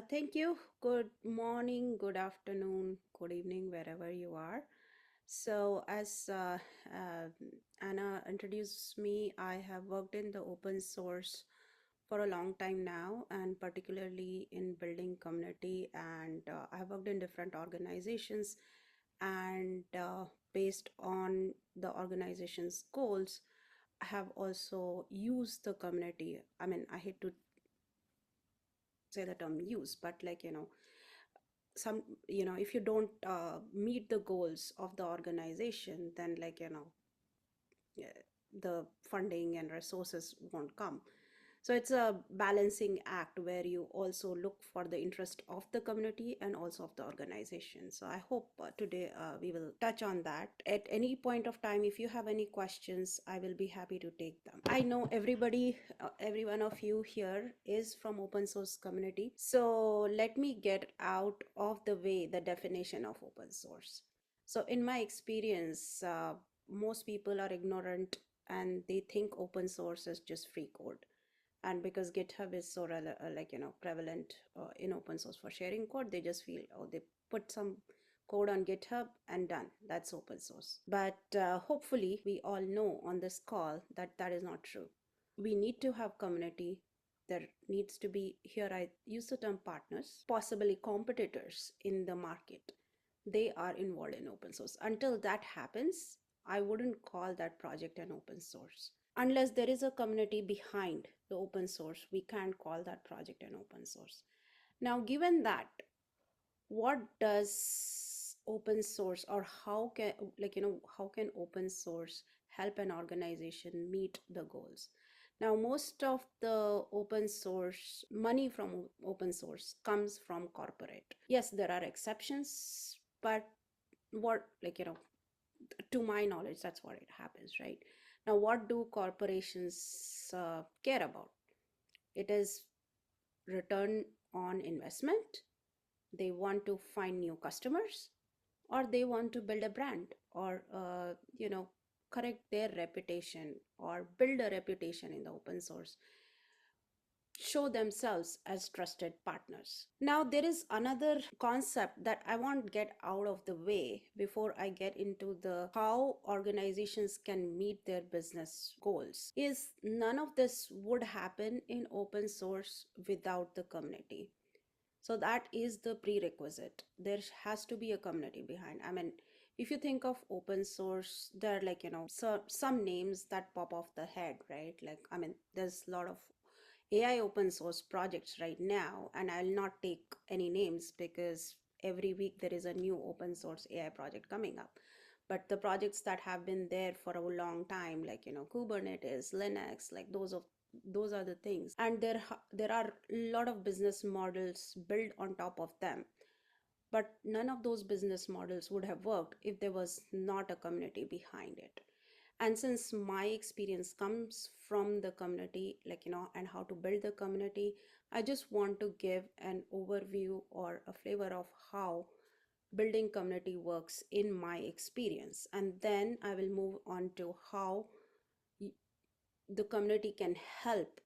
Thank you. Good morning, good afternoon, good evening, wherever you are. So, as Anna introduced me, I have worked in the open source for a long time now, and particularly in building community. And I have worked in different organizations, and based on the organization's goals, I have also used the community. I mean, I hate to say the term use, but some if you don't meet the goals of the organization, then yeah, the funding and resources won't come. So it's a balancing act where you also look for the interest of the community and also of the organization. So I hope today we will touch on that. At any point of time, if you have any questions, I will be happy to take them. I know everybody, every one of you here is from open source community. So let me get out of the way the definition of open source. So in my experience, most people are ignorant and they think open source is just free code. And because GitHub is so prevalent in open source for sharing code, they just feel, oh, they put some code on GitHub and done, that's open source. But hopefully we all know on this call that that is not true. We need to have community. There needs to be, here I use the term partners, possibly competitors in the market. They are involved in open source. Until that happens, I wouldn't call that project an open source. Unless there is a community behind the open source, we can't call that project an open source. Now, given that, what does open source, or how can how can open source help an organization meet the goals? Now, most of the open source money from open source comes from corporate. Yes, there are exceptions, but what to my knowledge, that's what it happens, right? Now, what do corporations care about? It is return on investment. They want to find new customers, or they want to build a brand, or correct their reputation, or build a reputation in the open source, show themselves as trusted partners. Now, there is another concept that I want to get out of the way before I get into the how organizations can meet their business goals. Is none of this would happen in open source without the community. So that is the prerequisite. There has to be a community behind. I mean, if you think of open source, there are some names that pop off the head, right? Like, I mean, there's a lot of AI open source projects right now, and I'll not take any names because every week there is a new open source AI project coming up. But the projects that have been there for a long time, Kubernetes, Linux, like those are the things, and there are a lot of business models built on top of them. But none of those business models would have worked if there was not a community behind it. And since my experience comes from the community, and how to build the community, I just want to give an overview or a flavor of how building community works in my experience. And then I will move on to how the community can help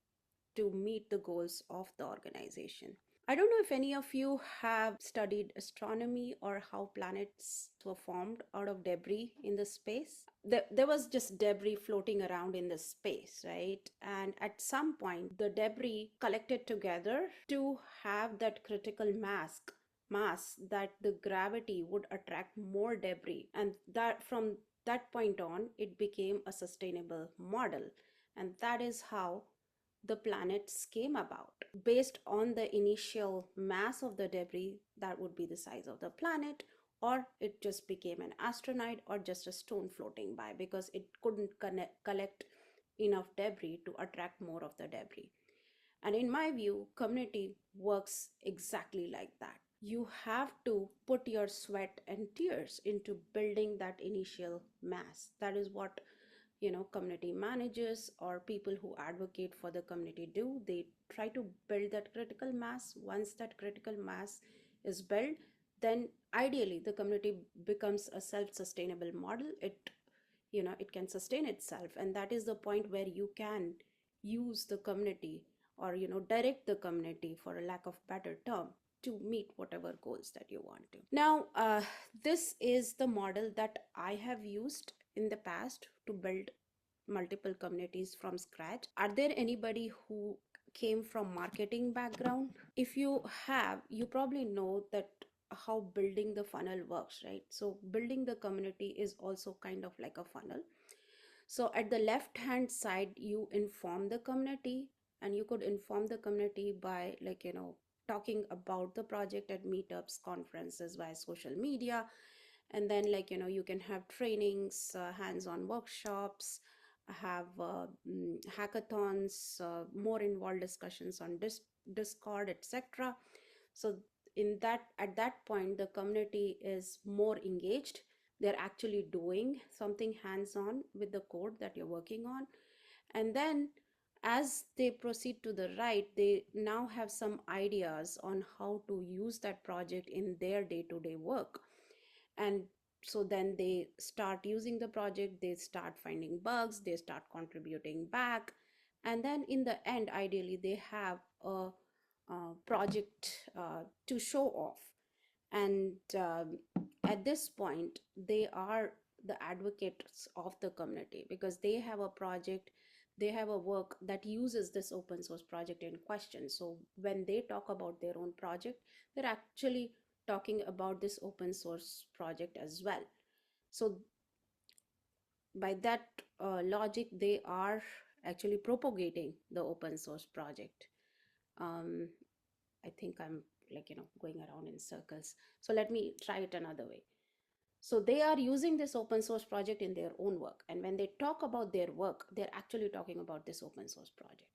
to meet the goals of the organization. I don't know if any of you have studied astronomy or how planets were formed out of debris in the space. There was just debris floating around in the space, right? And at some point, the debris collected together to have that critical mass that the gravity would attract more debris. And that from that point on, it became a sustainable model. And that is how the planets came about. Based on the initial mass of the debris, that would be the size of the planet, or it just became an asteroid or just a stone floating by because it couldn't collect enough debris to attract more of the debris. And in my view, community works exactly like that. You have to put your sweat and tears into building that initial mass. That is what community managers or people who advocate for the community do. They try to build that critical mass. Once that critical mass is built, then ideally the community becomes a self-sustainable model. It can sustain itself, and that is the point where you can use the community or direct the community, for a lack of better term, to meet whatever goals that you want to. Now, this is the model that I have used in the past to build multiple communities from scratch. Are there anybody who came from marketing background? If you have, you probably know that how building the funnel works, right? So building the community is also kind of like a funnel. So at the left hand side, you inform the community, and you could inform the community by, like, talking about the project at meetups, conferences, via social media. And then, like, you can have trainings, hands-on workshops, have hackathons, more involved discussions on Discord, etc. So in that, at that point, the community is more engaged. They're actually doing something hands-on with the code that you're working on. And then as they proceed to the right, they now have some ideas on how to use that project in their day-to-day work. And so then they start using the project, they start finding bugs, they start contributing back, and then in the end, ideally, they have a project to show off. And at this point, they are the advocates of the community, because they have a project, they have a work that uses this open source project in question. So when they talk about their own project, they're actually talking about this open source project as well. So by that logic, they are actually propagating the open source project. um, I think I'm, like, going around in circles. So let me try it another way. So they are using this open source project in their own work. And when they talk about their work, they're actually talking about this open source project.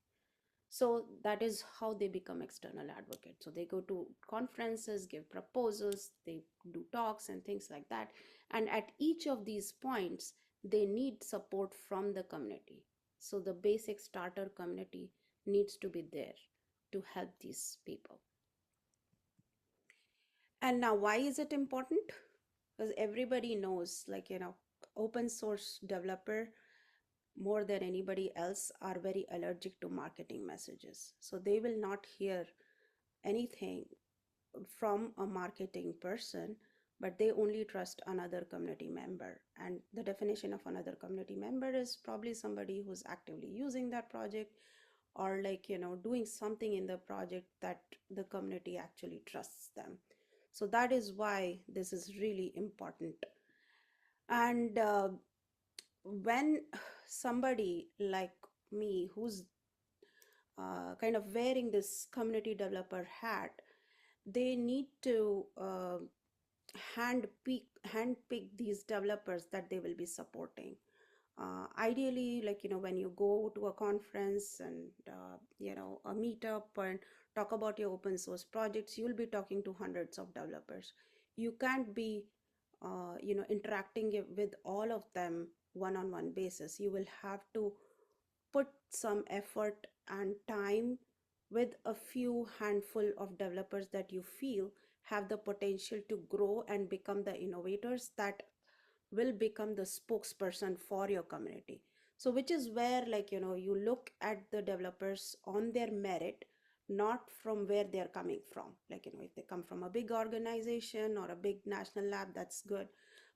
So that is how they become external advocates. So they go to conferences, give proposals, they do talks and things like that. And at each of these points, they need support from the community. So the basic starter community needs to be there to help these people. And now, why is it important? Because everybody knows, like, open source developer, more than anybody else, are very allergic to marketing messages. So they will not hear anything from a marketing person, but they only trust another community member. And the definition of another community member is probably somebody who's actively using that project, or, like, doing something in the project that the community actually trusts them. So that is why this is really important. And when somebody like me, who's kind of wearing this community developer hat, they need to handpick these developers that they will be supporting. Ideally, like, when you go to a conference and a meetup and talk about your open source projects, you'll be talking to hundreds of developers. You can't be interacting with all of them one-on-one basis. You will have to put some effort and time with a few handful of developers that you feel have the potential to grow and become the innovators that will become the spokesperson for your community. So which is where, like, you look at the developers on their merit, not from where they're coming from. Like, if they come from a big organization or a big national lab, that's good.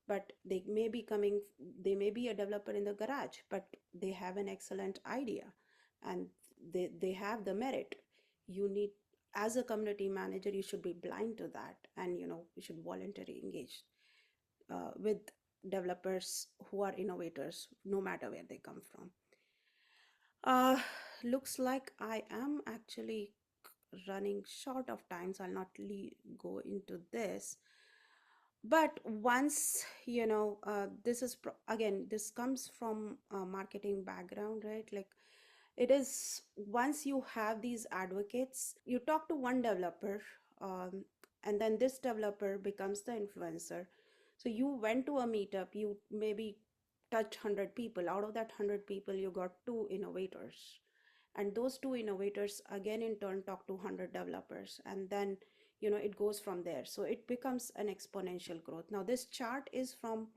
But they may be a developer in the garage, but they have an excellent idea, and they have the merit. You need, as a community manager, you should be blind to that, and you should voluntarily engage with developers who are innovators, no matter where they come from. Uh, Looks like I am actually running short of time, so I'll not go into this. But once, this is again, this comes from a marketing background, right? Like, it is, once you have these advocates, you talk to one developer, and then this developer becomes the influencer. So you went to a meetup, you maybe touch 100 people. Out of that 100 people, you got two innovators, and those two innovators again in turn talk to 100 developers, and then it goes from there. So it becomes an exponential growth. Now this chart is from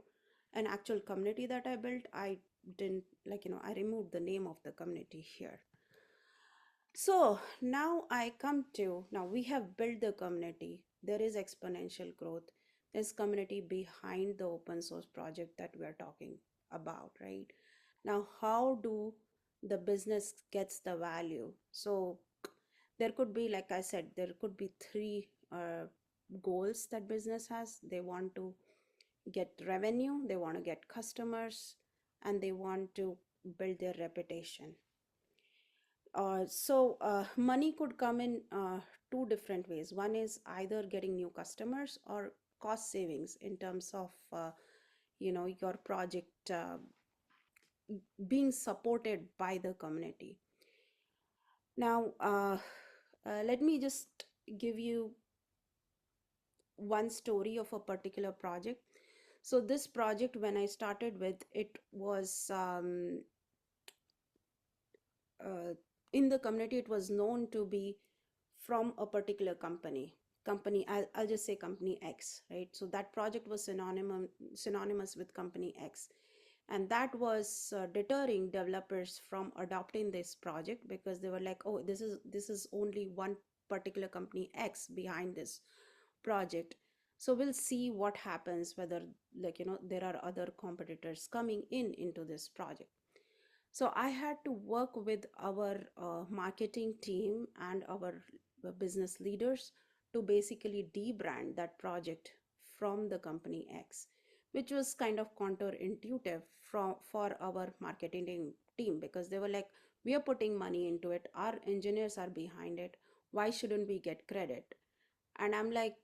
an actual community that I built. I didn't, like, I removed the name of the community here. So now I come to, now we have built the community. There is exponential growth. There's community behind the open source project that we are talking about, right? Now, how do the business gets the value? So there could be, like I said, there could be three goals that business has. They want to get revenue, they want to get customers, and they want to build their reputation. Money could come in two different ways. One is either getting new customers or cost savings in terms of your project being supported by the community. Now, let me just give you one story of a particular project. So this project, when I started with it, was uh, in the community, it was known to be from a particular company. I'll just say company X, right? So that project was synonymous with company X, and that was deterring developers from adopting this project, because they were like, oh, this is only one particular company X behind this project. So we'll see what happens, whether, there are other competitors coming into this project. So I had to work with our marketing team and our business leaders to basically debrand that project from the company X, which was kind of counterintuitive for our marketing team, because they were like, we are putting money into it, our engineers are behind it, why shouldn't we get credit? And I'm like,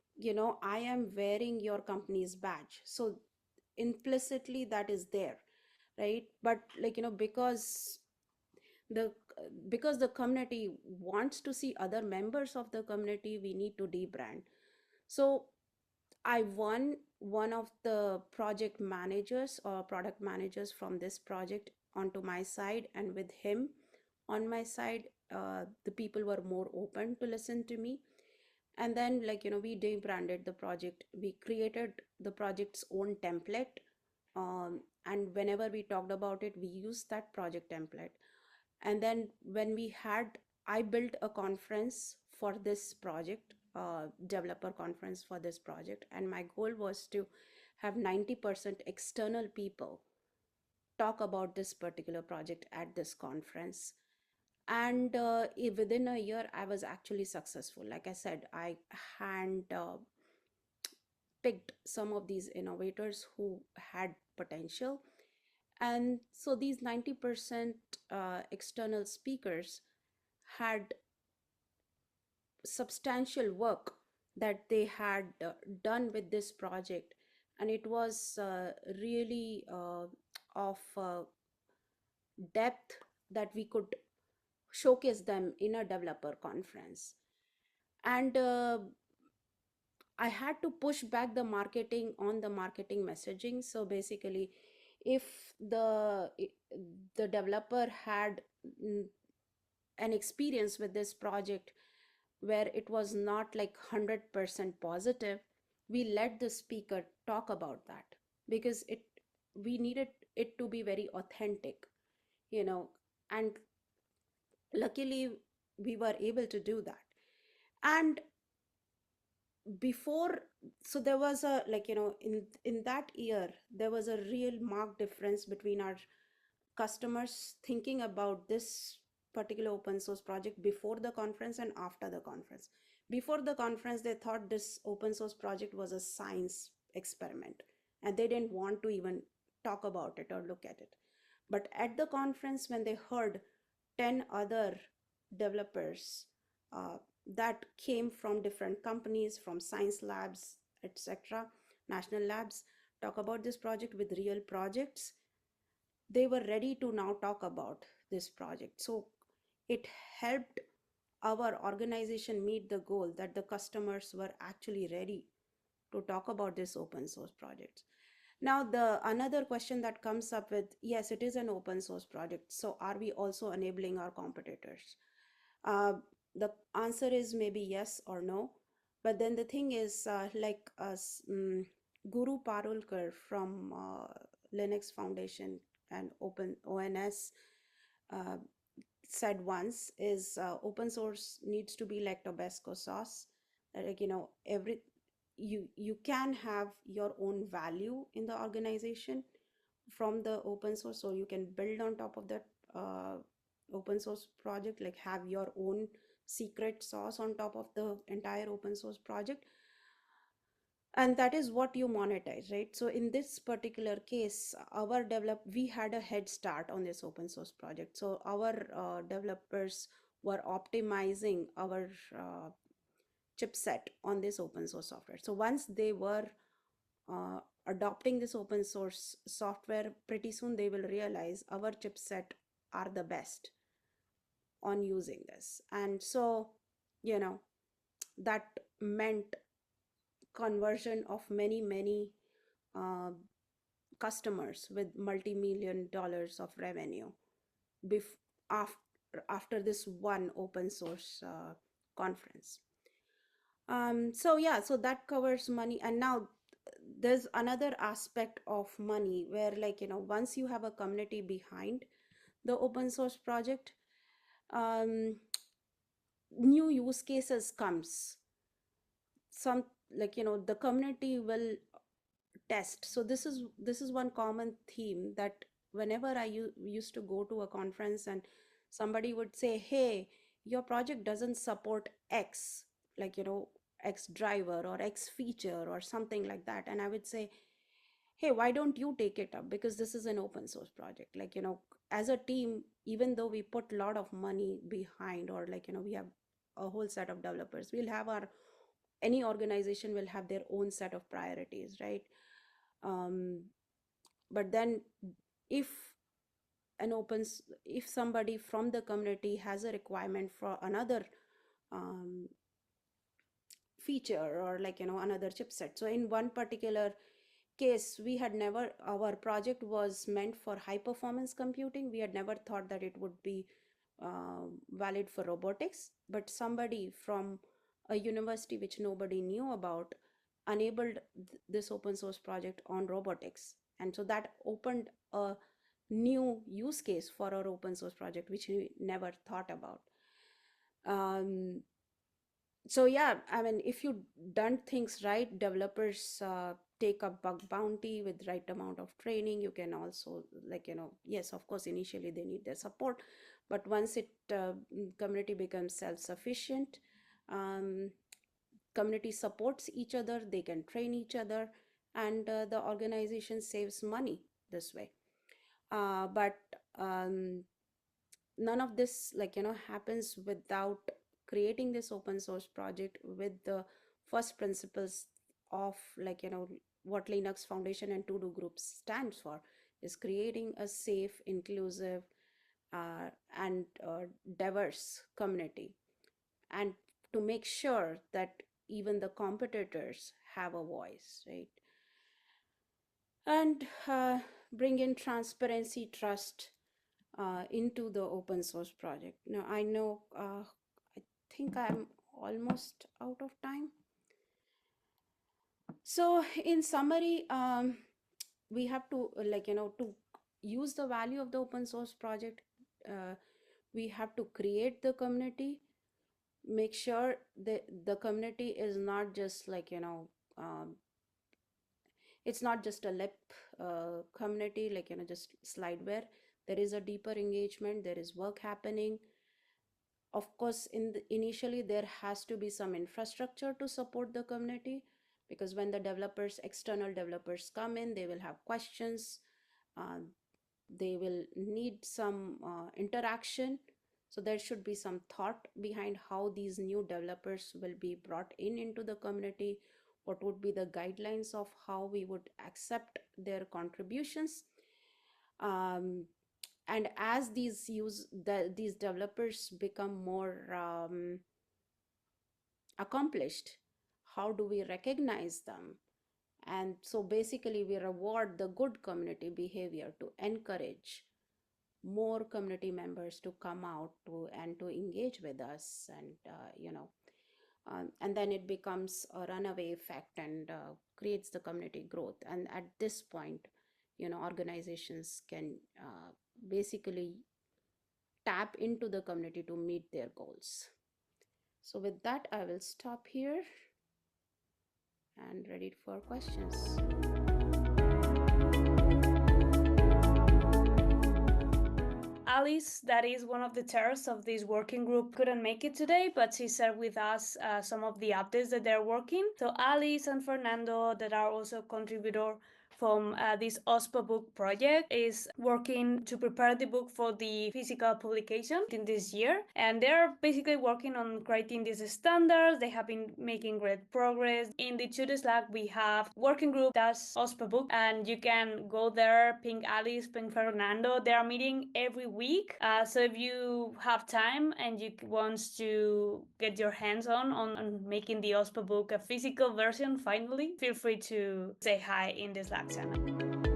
I am wearing your company's badge, so implicitly that is there, right? But the because the community wants to see other members of the community, we need to debrand. So I won one of the project managers or product managers from this project onto my side, and with him on my side, the people were more open to listen to me. And then, we rebranded the project, we created the project's own template, and whenever we talked about it, we used that project template. And then when we had I built a conference for this project, developer conference for this project, and my goal was to have 90% external people talk about this particular project at this conference. And within a year, I was actually successful. Like I said, I hand picked some of these innovators who had potential. And so these 90% external speakers had substantial work that they had done with this project. And it was really of depth that we could showcase them in a developer conference. And I had to push back the marketing on the marketing messaging. So basically, if the developer had an experience with this project where it was not like 100% positive, we let the speaker talk about that, because we needed it to be very authentic, you know and luckily we were able to do that. And before, so there was a, in that year, there was a real marked difference between our customers thinking about this particular open source project before the conference and after the conference. Before the conference, they thought this open source project was a science experiment, and they didn't want to even talk about it or look at it. But at the conference, when they heard 10 other developers that came from different companies, from science labs, etc., national labs, talk about this project with real projects, they were ready to now talk about this project. So it helped our organization meet the goal that the customers were actually ready to talk about this open source project. Now, the another question that comes up with, yes, it is an open source project, so are we also enabling our competitors? The answer is maybe yes or no. But then the thing is, Guru Parulkar from Linux Foundation and Open ONS, uh, said once is open source needs to be like Tabasco sauce. Like, every you can have your own value in the organization from the open source, so you can build on top of that uh, open source project, like have your own secret sauce on top of the entire open source project, and that is what you monetize, right? So in this particular case, we had a head start on this open source project, so our developers were optimizing our chipset on this open source software. So once they were uh, adopting this open source software, pretty soon they will realize our chipset are the best on using this. And so, you know, that meant conversion of many uh, customers with multi-million dollars of revenue bef- after, after this one open source conference. So yeah, so that covers money. And now there's another aspect of money where, like, once you have a community behind the open source project, um, new use cases comes. Some, like, the community will test. So this is one common theme, that whenever I used to go to a conference and somebody would say, hey, your project doesn't support X, like, X driver or X feature or something like that, and I would say, hey, why don't you take it up, because this is an open source project. Like, as a team, even though we put a lot of money behind, or, like, we have a whole set of developers, we'll have our any organization will have their own set of priorities, right? um, but then, if if somebody from the community has a requirement for another um, feature, or, like, another chipset. So in one particular case, we had never our project was meant for high performance computing. We had never thought that it would be valid for robotics, but somebody from a university which nobody knew about enabled this open source project on robotics, and so that opened a new use case for our open source project which we never thought about. um, so yeah, I mean, if you done things right, developers take a bug bounty with right amount of training. You can also, like, yes, of course, initially they need their support, but once it community becomes self-sufficient, um, community supports each other, they can train each other, and the organization saves money this way. But none of this, like, happens without creating this open source project with the first principles of, like, what Linux Foundation and TODO groups stands for, is creating a safe, inclusive, and diverse community, and to make sure that even the competitors have a voice, right? And bring in transparency, trust into the open source project. Now, I know, I think I'm almost out of time. So, in summary, we have to, like, to use the value of the open source project, we have to create the community, make sure that the community is not just, like, it's not just a lip community, like, just slideware. There is a deeper engagement, there is work happening. Of course, initially there has to be some infrastructure to support the community, because when the external developers come in, they will have questions, uh, they will need some interaction. So there should be some thought behind how these new developers will be brought into the community, what would be the guidelines of how we would accept their contributions. um, and as these developers become more accomplished, how do we recognize them? And so basically we reward the good community behavior to encourage more community members to come out to and to engage with us, and and then it becomes a runaway effect, and creates the community growth. And at this point, organizations can basically tap into the community to meet their goals. So with that, I will stop here and ready for questions. Alice, that is one of the chairs of this working group, couldn't make it today, but she shared with us some of the updates that they're working. So Alice and Fernando, that are also contributor from this OSPO book project, is working to prepare the book for the physical publication in this year. And they're basically working on creating these standards. They have been making great progress. In the TODO Slack, we have working group that's OSPO book, and you can go there, ping Alice, ping Fernando. They are meeting every week. So if you have time and you want to get your hands on making the OSPO book a physical version finally, feel free to say hi in the Slack channel.